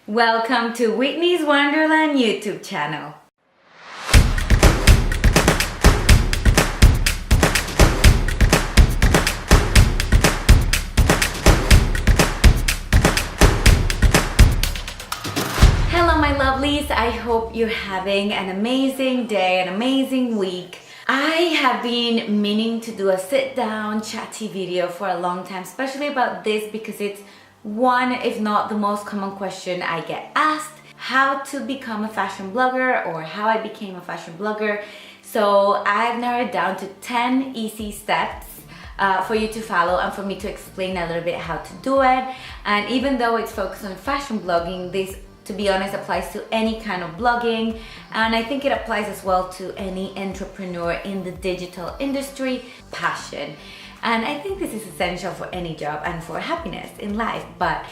Welcome to Whitney's Wonderland YouTube channel. Hello my lovelies, I hope you're having an amazing day, an amazing week. I have been meaning to do a sit down chatty video for a long time, especially about this because it's one, if not the most common question I get asked, how to become a fashion blogger or how I became a fashion blogger. So I've narrowed down to 10 easy steps for you to follow and for me to explain a little bit how to do it. And even though it's focused on fashion blogging, this, to be honest, applies to any kind of blogging, and I think it applies as well to any entrepreneur in the digital industry. Passion. And I think this is essential for any job and for happiness in life, but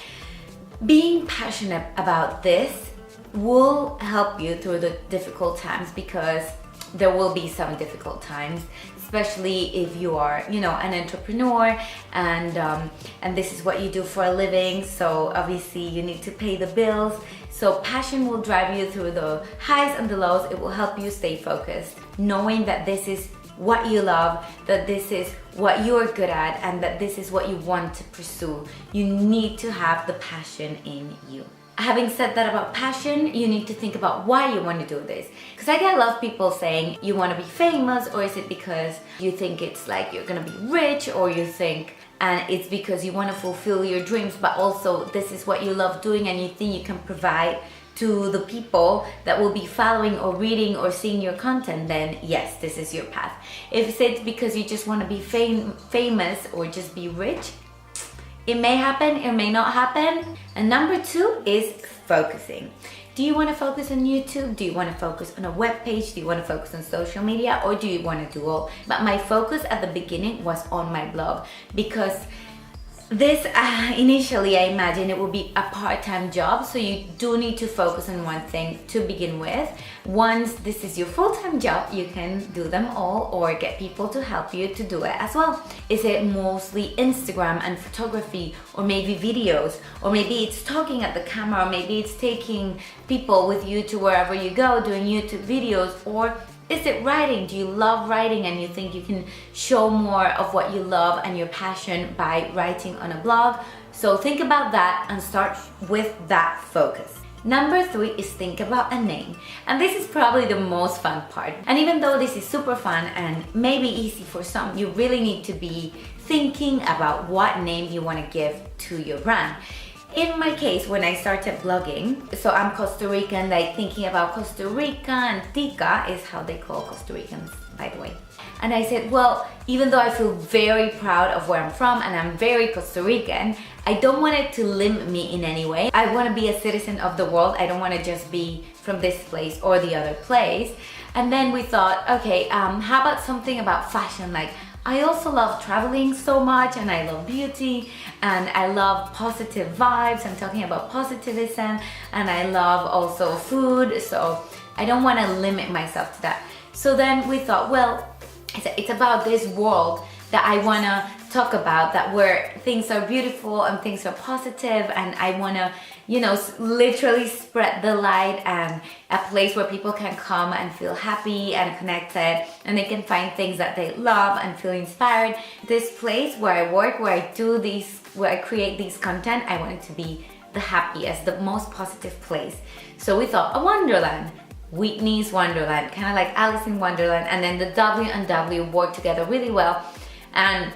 being passionate about this will help you through the difficult times, because there will be some difficult times, especially if you are, an entrepreneur and this is what you do for a living. So obviously you need to pay the bills. So passion will drive you through the highs and the lows. It will help you stay focused, knowing that this is what you love, that this is what you're good at, and that this is what you want to pursue. You need to have the passion in you. Having said that about passion, you need to think about why you want to do this. Because I get a lot of people saying you want to be famous, or is it because you think it's like you're gonna be rich, or you think and it's because you want to fulfill your dreams, but also this is what you love doing and you think you can provide to the people that will be following or reading or seeing your content, then yes, this is your path. If it's because you just want to be famous or just be rich, it may happen, it may not happen. And number 2 is focusing. Do you want to focus on YouTube? Do you want to focus on a web page? Do you want to focus on social media? Or do you want to do all? But my focus at the beginning was on my blog, because this initially I imagine it will be a part-time job, so you do need to focus on one thing to begin with. Once this is your full-time job, you can do them all or get people to help you to do it as well. Is it mostly Instagram and photography, or maybe videos, or maybe it's talking at the camera, or maybe it's taking people with you to wherever you go doing YouTube videos, or is it writing? Do you love writing and you think you can show more of what you love and your passion by writing on a blog? So think about that and start with that focus. Number 3 is think about a name. And this is probably the most fun part. And even though this is super fun and maybe easy for some, you really need to be thinking about what name you want to give to your brand. In my case, when I started blogging, so I'm Costa Rican, like thinking about Costa Rica, and tica is how they call Costa Ricans, by the way. And I said, well, even though I feel very proud of where I'm from and I'm very Costa Rican, I don't want it to limit me in any way. I want to be a citizen of the world. I don't want to just be from this place or the other place. And then we thought, okay, how about something about fashion? Like, I also love traveling so much, and I love beauty, and I love positive vibes. I'm talking about positivism, and I love also food, so I don't want to limit myself to that. So then we thought, well, it's about this world that I want to talk about, that where things are beautiful and things are positive, and I want to, literally spread the light, and a place where people can come and feel happy and connected, and they can find things that they love and feel inspired. This place where I work, where I create these content, I want it to be the happiest, the most positive place. So we thought a Wonderland. Whitney's Wonderland, kind of like Alice in Wonderland, and then the W and W work together really well. And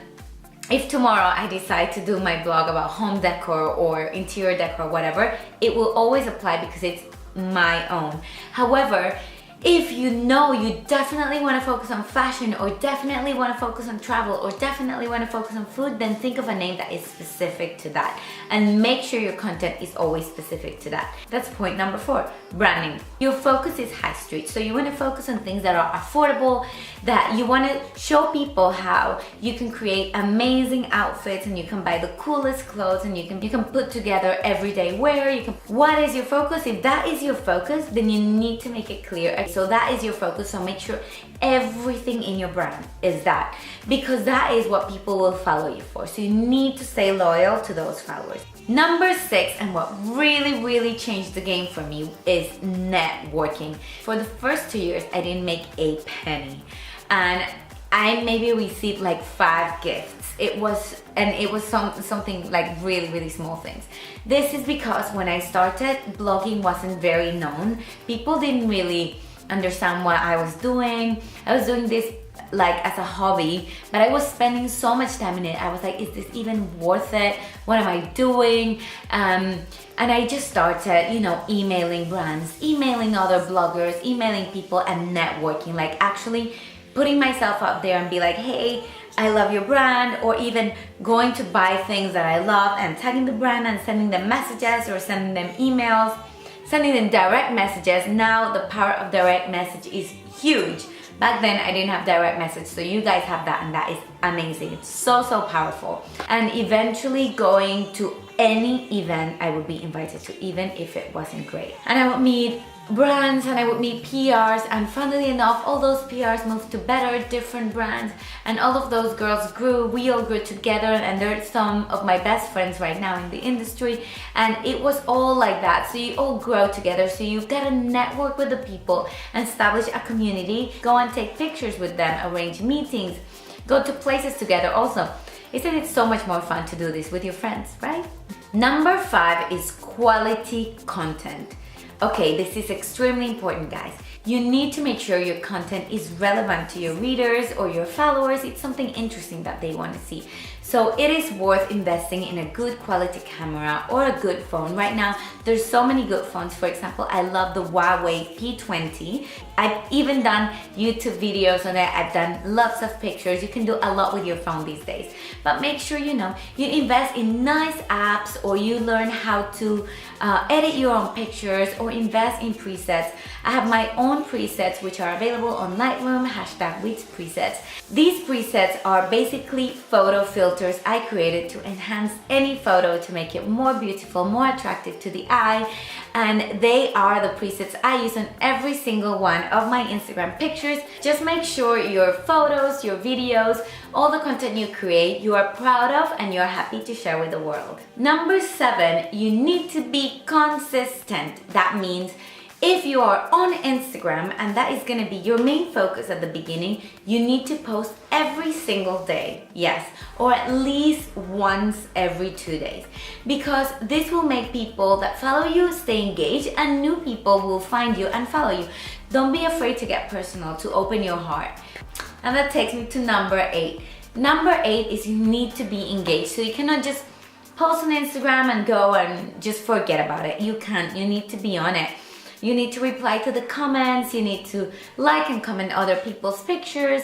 if tomorrow I decide to do my blog about home decor or interior decor, whatever, it will always apply because it's my own. However, if you definitely want to focus on fashion, or definitely want to focus on travel, or definitely want to focus on food, then think of a name that is specific to that, and make sure your content is always specific to that. That's point number 4, branding. Your focus is high street, so you want to focus on things that are affordable, that you want to show people how you can create amazing outfits, and you can buy the coolest clothes, and you can put together everyday wear. What is your focus? If that is your focus, then you need to make it clear. So that is your focus, so make sure everything in your brand is that, because that is what people will follow you for. So you need to stay loyal to those followers. Number 6, and what really changed the game for me, is networking. For the first 2 years, I didn't make a penny, and I maybe received like 5 gifts. It was something like really small things. This is because when I started, blogging wasn't very known. People didn't really understand what I was doing. I was doing this like as a hobby, but I was spending so much time in it. I was like, is this even worth it? What am I doing? And I just started, you know, emailing brands, emailing other bloggers, emailing people, and networking, like actually putting myself out there and be like, hey, I love your brand, or even going to buy things that I love and tagging the brand and sending them messages or sending them emails, sending them direct messages. Now the power of direct message is huge. Back then I didn't have direct message, so you guys have that, and that is amazing. It's so powerful. And eventually going to any event I would be invited to, even if it wasn't great. And I would meet brands and I would meet PRs, and funnily enough, all those PRs moved to better, different brands, and all of those girls grew. We all grew together, and they're some of my best friends right now in the industry, and it was all like that. So you all grow together, so you gotta network with the people and establish a community, go and take pictures with them, arrange meetings, go to places together also. Isn't it so much more fun to do this with your friends, right? Number 5 is quality content. Okay, this is extremely important, guys. You need to make sure your content is relevant to your readers or your followers. It's something interesting that they want to see. So it is worth investing in a good quality camera or a good phone. Right now, there's so many good phones. For example, I love the Huawei P20. I've even done YouTube videos on it. I've done lots of pictures. You can do a lot with your phone these days. But make sure you invest in nice apps, or you learn how to edit your own pictures, or invest in presets. I have my own presets which are available on Lightroom, #WHITNEY'S. These presets are basically photo filters I created to enhance any photo, to make it more beautiful, more attractive to the eye. And they are the presets I use on every single one of my Instagram pictures. Just make sure your photos, your videos, all the content you create, you are proud of and you're happy to share with the world. Number 7, you need to be consistent. That means if you are on Instagram, and that is going to be your main focus at the beginning, you need to post every single day. Yes, or at least once every 2 days, because this will make people that follow you stay engaged, and new people will find you and follow you. Don't be afraid to get personal, to open your heart. And that takes me to number 8. Number 8 is you need to be engaged. So you cannot just post on Instagram and go and just forget about it. You can't. You need to be on it. You need to reply to the comments. You need to like and comment other people's pictures.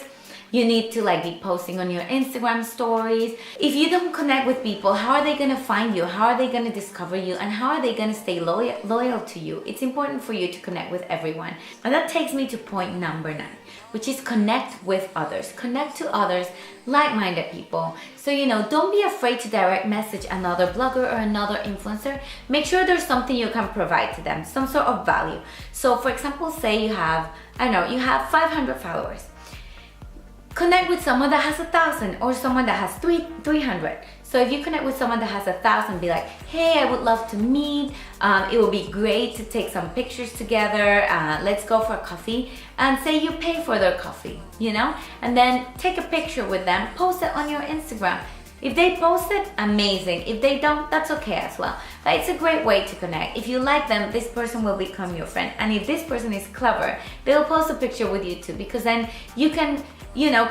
You need to be posting on your Instagram stories. If you don't connect with people, how are they going to find you? How are they going to discover you? And how are they going to stay loyal to you? It's important for you to connect with everyone. And that takes me to point number 9, which is connect with others. Connect to others, like-minded people. So, don't be afraid to direct message another blogger or another influencer. Make sure there's something you can provide to them, some sort of value. So, for example, say you have 500 followers. Connect with someone that has 1,000 or someone that has 300. So if you connect with someone that has 1,000, be like, hey, I would love to meet. It would be great to take some pictures together. Let's go for a coffee. And say you pay for their coffee, and then take a picture with them, post it on your Instagram. If they post it, amazing. If they don't, that's okay as well. But it's a great way to connect. If you like them, this person will become your friend. And if this person is clever, they'll post a picture with you too, because then you can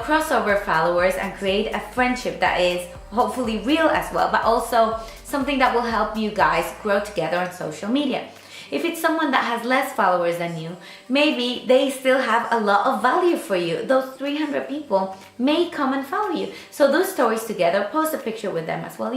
cross over followers and create a friendship that is hopefully real as well, but also something that will help you guys grow together on social media. If it's someone that has less followers than you, maybe they still have a lot of value for you. Those 300 people may come and follow you. So those stories together, post a picture with them as well.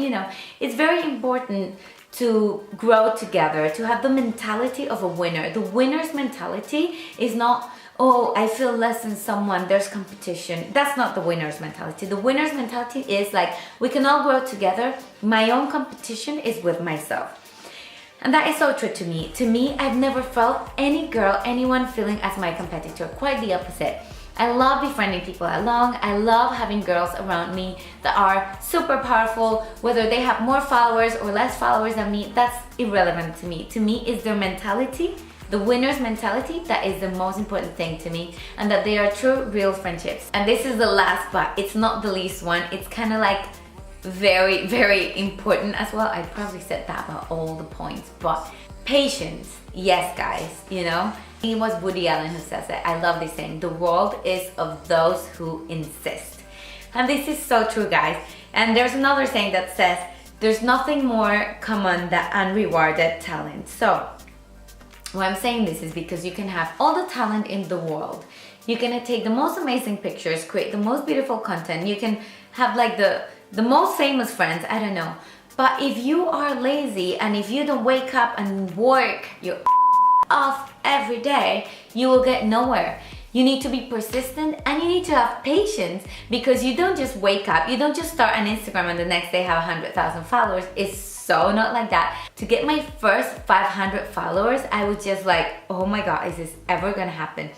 It's very important to grow together, to have the mentality of a winner. The winner's mentality is not, oh, I feel less than someone, there's competition. That's not the winner's mentality. The winner's mentality is we can all grow together. My own competition is with myself. And that is so true to me. To me, I've never felt anyone feeling as my competitor. Quite the opposite. I love befriending people along. I love having girls around me that are super powerful, whether they have more followers or less followers than me, that's irrelevant to me. To me, it's their mentality, the winner's mentality, that is the most important thing to me, and that they are true, real friendships. And this is the last, but it's not the least one. It's kind of like very, very important as well. I probably said that about all the points, but patience. Yes, guys, you know, it was Woody Allen who says it. I love this saying, the world is of those who insist. And this is so true, guys. And there's another saying that says, there's nothing more common than unrewarded talent. So why I'm saying this is because you can have all the talent in the world. You can take the most amazing pictures, create the most beautiful content. You can have like the most famous friends, I don't know. But if you are lazy and if you don't wake up and work your off every day, you will get nowhere. You need to be persistent and you need to have patience, because you don't just wake up, you don't just start on Instagram and the next day have 100,000 followers. It's so not like that. To get my first 500 followers, I was just like, oh my God, is this ever gonna happen?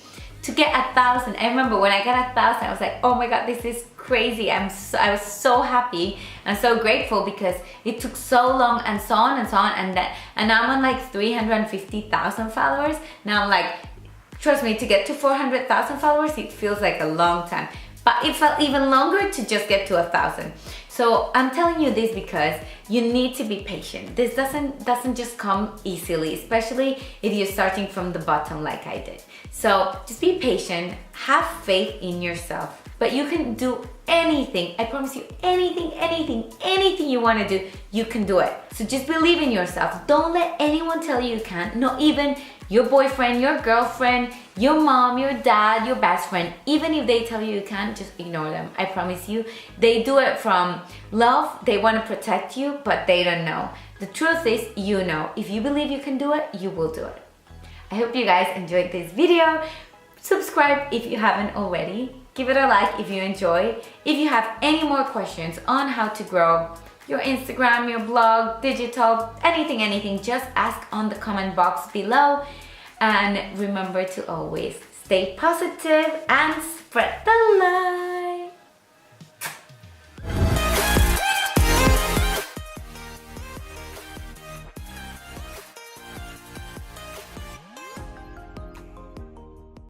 To get 1,000, I remember when I got 1,000, I was like, oh my God, this is crazy. I was so happy and so grateful, because it took so long and so on and so on, and now I'm on like 350,000 followers. Now I'm like, trust me, to get to 400,000 followers, it feels like a long time. But it felt even longer to just get to 1,000. So I'm telling you this because you need to be patient. This doesn't just come easily, especially if you're starting from the bottom like I did. So just be patient, have faith in yourself. But you can do anything. I promise you, anything you want to do, you can do it. So just believe in yourself. Don't let anyone tell you you can't. Not even your boyfriend, your girlfriend, your mom, your dad, your best friend. Even if they tell you you can't, just ignore them. I promise you, they do it from love. They want to protect you, but they don't know. The truth is, you know. If you believe you can do it, you will do it. I hope you guys enjoyed this video. Subscribe if you haven't already. Give it a like if you enjoyed. If you have any more questions on how to grow your Instagram, your blog, digital, anything, just ask on the comment box below. And remember to always stay positive and spread the love.